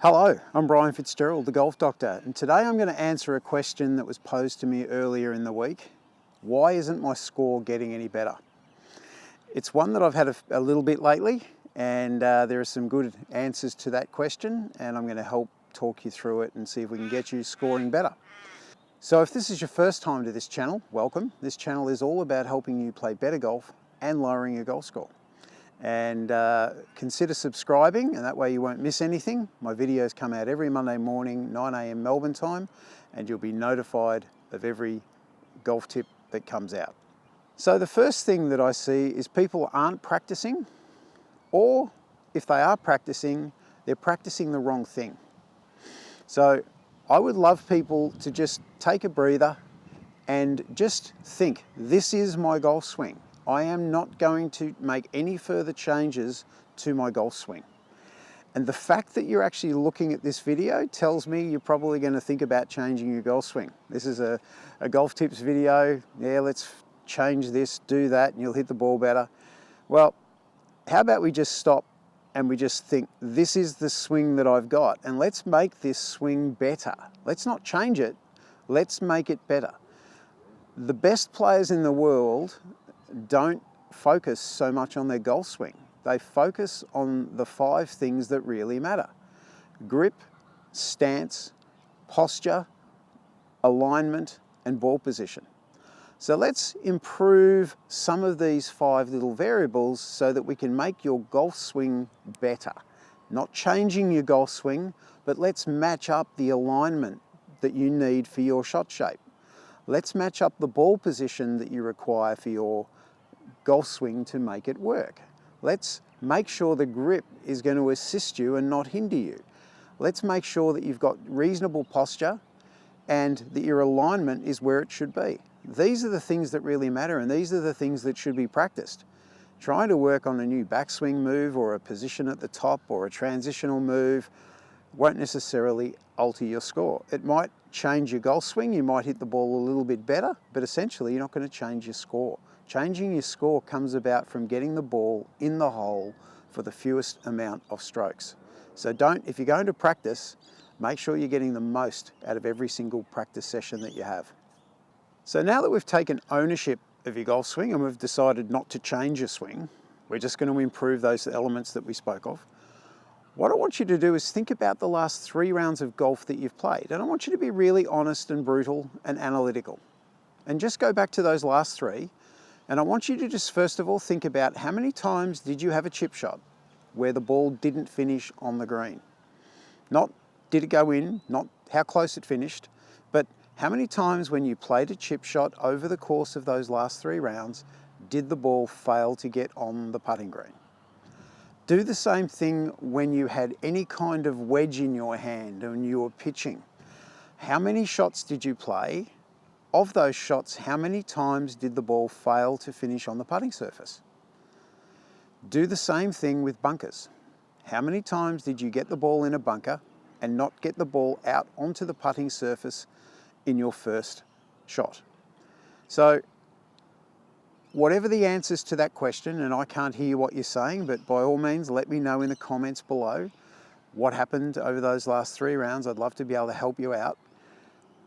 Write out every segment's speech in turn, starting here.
Hello, I'm Brian Fitzgerald, the Golf Doctor, and today I'm going to answer a question that was posed to me earlier in the week. Why isn't my score getting any better? It's one that I've had a little bit lately, and there are some good answers to that question, and I'm going to help talk you through it and see if we can get you scoring better. So if this is your first time to this channel, welcome. This channel is all about helping you play better golf and lowering your golf score. And consider subscribing, and that way you won't miss anything. My videos come out every Monday morning, 9 AM Melbourne time, and you'll be notified of every golf tip that comes out. So the first thing that I see is people aren't practicing, or if they are practicing, they're practicing the wrong thing. So I would love people to just take a breather and just think, this is my golf swing. I am not going to make any further changes to my golf swing. And the fact that you're actually looking at this video tells me you're probably going to think about changing your golf swing. This is a golf tips video. Yeah, let's change this, do that, and you'll hit the ball better. Well, how about we just stop and we just think, this is the swing that I've got, and let's make this swing better. Let's not change it, let's make it better. The best players in the world don't focus so much on their golf swing. They focus on the 5 things that really matter: grip, stance, posture, alignment, and ball position. So let's improve some of these 5 little variables so that we can make your golf swing better. Not changing your golf swing, but let's match up the alignment that you need for your shot shape. Let's match up the ball position that you require for your golf swing to make it work. Let's make sure the grip is going to assist you and not hinder you. Let's make sure that you've got reasonable posture and that your alignment is where it should be. These are the things that really matter, and these are the things that should be practiced. Trying to work on a new backswing move or a position at the top or a transitional move won't necessarily alter your score. It might change your golf swing, you might hit the ball a little bit better, but essentially you're not going to change your score. Changing your score comes about from getting the ball in the hole for the fewest amount of strokes. So if you're going to practice, make sure you're getting the most out of every single practice session that you have. So now that we've taken ownership of your golf swing and we've decided not to change your swing, we're just going to improve those elements that we spoke of. What I want you to do is think about the last 3 rounds of golf that you've played. And I want you to be really honest and brutal and analytical. And just go back to those last 3. And I want you to just first of all think about, how many times did you have a chip shot where the ball didn't finish on the green? Not did it go in, not how close it finished, but how many times when you played a chip shot over the course of those last 3 rounds did the ball fail to get on the putting green? Do the same thing when you had any kind of wedge in your hand and you were pitching. How many shots did you play? Of those shots, how many times did the ball fail to finish on the putting surface? Do the same thing with bunkers. How many times did you get the ball in a bunker and not get the ball out onto the putting surface in your first shot? So whatever the answers to that question, and I can't hear what you're saying, but by all means, let me know in the comments below what happened over those last 3 rounds. I'd love to be able to help you out.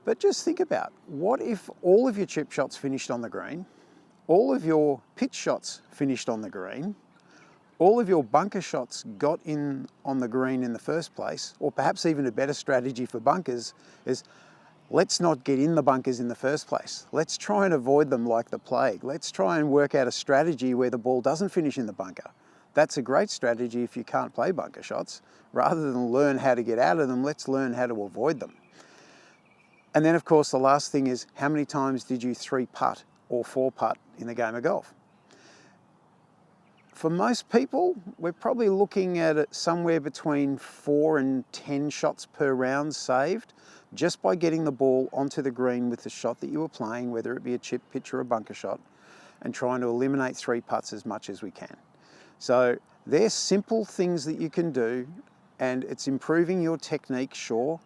But just think about, what if all of your chip shots finished on the green, all of your pitch shots finished on the green, all of your bunker shots got in on the green in the first place, or perhaps even a better strategy for bunkers is, let's not get in the bunkers in the first place. Let's try and avoid them like the plague. Let's try and work out a strategy where the ball doesn't finish in the bunker. That's a great strategy if you can't play bunker shots. Rather than learn how to get out of them, let's learn how to avoid them. And then of course the last thing is, how many times did you 3-putt or 4-putt in the game of golf? For most people, we're probably looking at it somewhere between 4 and 10 shots per round saved, just by getting the ball onto the green with the shot that you were playing, whether it be a chip, pitch or a bunker shot, and trying to eliminate 3 putts as much as we can. So they're simple things that you can do, and it's improving your technique, sure,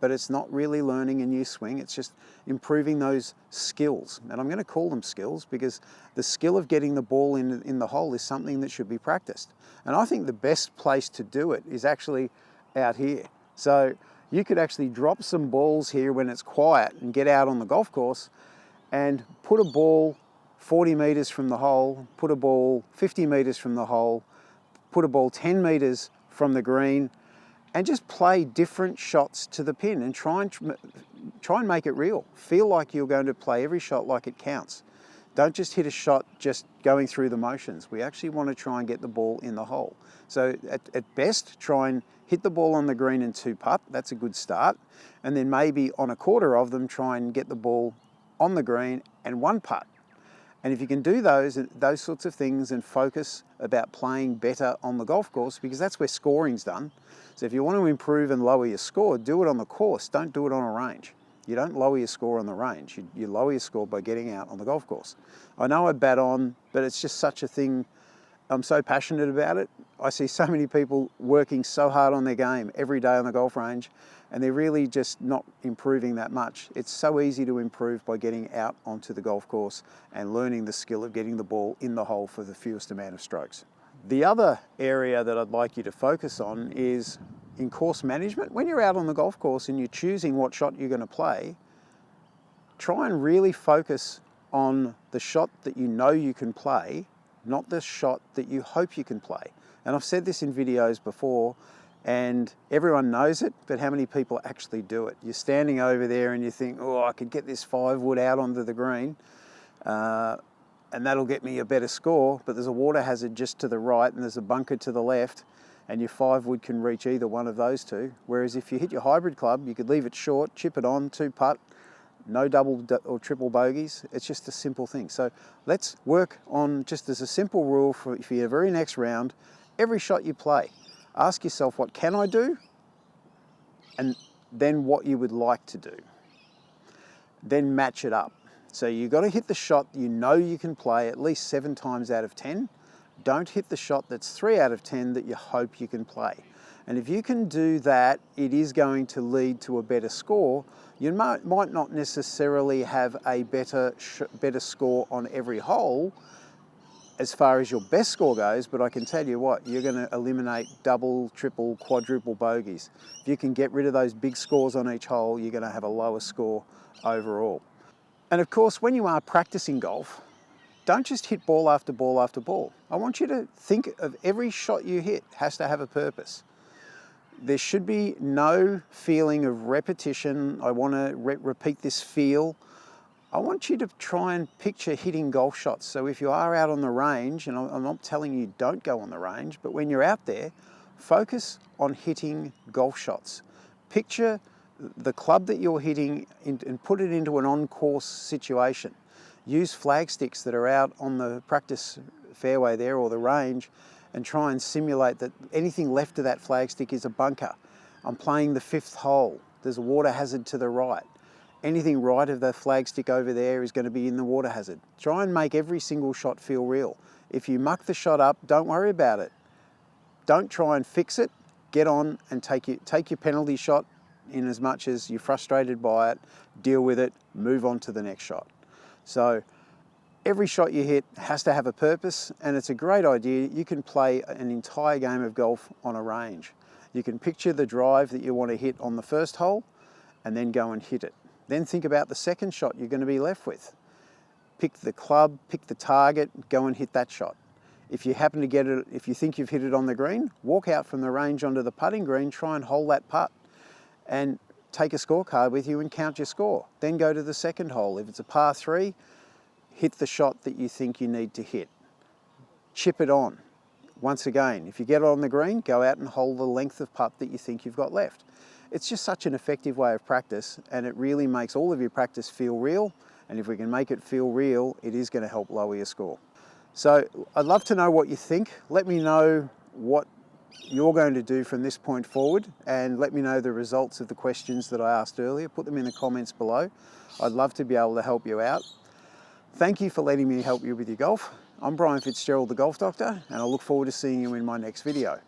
but it's not really learning a new swing. It's just improving those skills. And I'm going to call them skills because the skill of getting the ball in the hole is something that should be practiced. And I think the best place to do it is actually out here. So you could actually drop some balls here when it's quiet and get out on the golf course and put a ball 40 metres from the hole, put a ball 50 metres from the hole, put a ball 10 metres from the green, and just play different shots to the pin and try and make it real. Feel like you're going to play every shot like it counts. Don't just hit a shot just going through the motions. We actually want to try and get the ball in the hole. So at best, try and hit the ball on the green and 2-putt. That's a good start. And then maybe on a quarter of them, try and get the ball on the green and 1-putt. And if you can do those sorts of things and focus about playing better on the golf course, because that's where scoring's done. So if you want to improve and lower your score, do it on the course, don't do it on a range. You don't lower your score on the range, you lower your score by getting out on the golf course. I know I bat on, but it's just such a thing. I'm so passionate about it. I see so many people working so hard on their game every day on the golf range, and they're really just not improving that much. It's so easy to improve by getting out onto the golf course and learning the skill of getting the ball in the hole for the fewest amount of strokes. The other area that I'd like you to focus on is in course management. When you're out on the golf course and you're choosing what shot you're going to play, try and really focus on the shot that you know you can play, not the shot that you hope you can play. And I've said this in videos before, and everyone knows it, but how many people actually do it? You're standing over there and you think, oh, I could get this 5-wood out onto the green, and that'll get me a better score, but there's a water hazard just to the right and there's a bunker to the left, and your 5-wood can reach either one of those two. Whereas if you hit your hybrid club, you could leave it short, chip it on, 2-putt, no double or triple bogeys. It's just a simple thing. So let's work on, just as a simple rule for your very next round, every shot you play, ask yourself, what can I do? And then what you would like to do. Then match it up. So you've got to hit the shot you know you can play at least 7 times out of 10. Don't hit the shot that's 3 out of 10 that you hope you can play. And if you can do that, it is going to lead to a better score. You might not necessarily have a better score on every hole as far as your best score goes, but I can tell you what, you're going to eliminate double, triple, quadruple bogeys. If you can get rid of those big scores on each hole, you're going to have a lower score overall. And of course, when you are practicing golf, don't just hit ball after ball after ball. I want you to think of every shot you hit has to have a purpose. There should be no feeling of repetition. I want to repeat this feel. I want you to try and picture hitting golf shots. So if you are out on the range, and I'm not telling you don't go on the range, but when you're out there, focus on hitting golf shots. Picture the club that you're hitting and put it into an on-course situation. Use flag sticks that are out on the practice fairway there or the range, and try and simulate that anything left of that flag stick is a bunker. I'm playing the 5th hole. There's a water hazard to the right. Anything right of the flag stick over there is going to be in the water hazard. Try and make every single shot feel real. If you muck the shot up, don't worry about it. Don't try and fix it. Get on and take your penalty shot in as much as you're frustrated by it, deal with it, move on to the next shot. So every shot you hit has to have a purpose, and it's a great idea. You can play an entire game of golf on a range. You can picture the drive that you want to hit on the 1st hole and then go and hit it. Then think about the 2nd shot you're going to be left with. Pick the club, pick the target, go and hit that shot. If you happen to get it, if you think you've hit it on the green, walk out from the range onto the putting green, try and hole that putt, and take a scorecard with you and count your score. Then go to the 2nd hole. If it's a par 3, hit the shot that you think you need to hit. Chip it on. Once again, if you get it on the green, go out and hold the length of putt that you think you've got left. It's just such an effective way of practice, and it really makes all of your practice feel real. And if we can make it feel real, it is going to help lower your score. So I'd love to know what you think. Let me know what you're going to do from this point forward, and let me know the results of the questions that I asked earlier. Put them in the comments below. I'd love to be able to help you out. Thank you for letting me help you with your golf. I'm Brian Fitzgerald, the Golf Doctor, and I look forward to seeing you in my next video.